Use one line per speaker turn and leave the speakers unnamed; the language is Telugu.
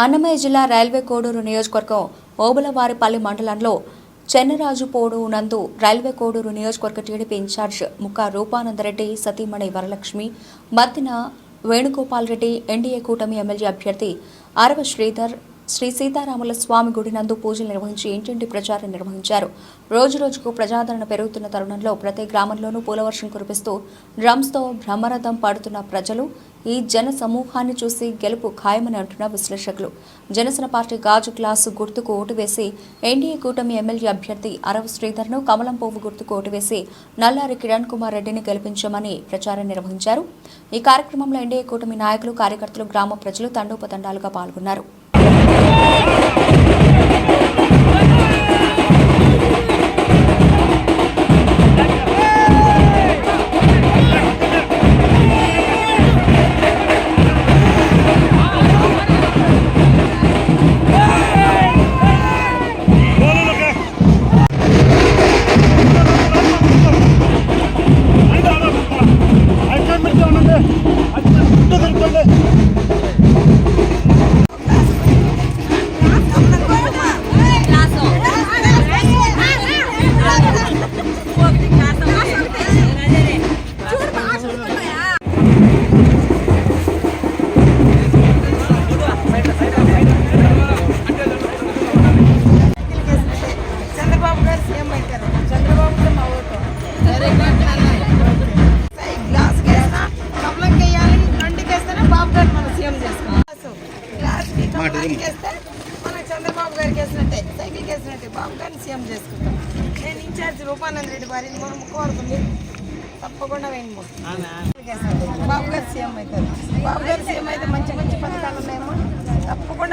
అన్నమయ్య జిల్లా రైల్వే కోడూరు నియోజకవర్గం ఓబులవారిపల్లి మండలంలో చెన్నరాజుపోడు నందు రైల్వే కోడూరు నియోజకవర్గ టీడీపీ ఇన్ఛార్జ్ ముక్కా రూపానందరెడ్డి సతీమణి వరలక్ష్మి మద్దిన వేణుగోపాల్ రెడ్డి ఎన్డీఏ కూటమి ఎమ్మెల్యే అభ్యర్థి అరవ శ్రీధర్ శ్రీ సీతారాముల స్వామి గుడి నందు పూజలు నిర్వహించి ఇంటింటి ప్రచారం నిర్వహించారు. రోజురోజుకు ప్రజాదరణ పెరుగుతున్న తరుణంలో ప్రతి గ్రామంలోనూ పూలవర్షం కురిపిస్తూ డ్రమ్స్తో బ్రహ్మరథం పాడుతున్న ప్రజలు ఈ జన సమూహాన్ని చూసి గెలుపు ఖాయమని అంటున్న విశ్లేషకులు. జనసేన పార్టీ గాజు గ్లాసు గుర్తుకు ఓటు వేసి ఎన్డీఏ కూటమి ఎమ్మెల్యే అభ్యర్థి అరవ శ్రీధర్ను కమలం పువ్వు గుర్తుకు ఓటు వేసి నల్లారి కిరణ్ కుమార్ రెడ్డిని గెలిపించమని ప్రచారం నిర్వహించారు. ఈ కార్యక్రమంలో ఎన్డీఏ కూటమి నాయకులు, కార్యకర్తలు, గ్రామ ప్రజలు తండోపతండాలుగా పాల్గొన్నారు.
చంద్రబాబు గారికి వేసినట్టే సైకిల్ వేసినట్టే బాబు గారిని సీఎం చేసుకుంటాం. నేను ఇన్ఛార్జ్ రూపానంద రెడ్డి వారి ముఖ్యవర్గం తప్పకుండా వేయండి. బాబు గారు సీఎం అవుతారు. బాబు గారు సీఎం అయితే మంచి మంచి పథకాలు ఉన్నాయేమో తప్పకుండా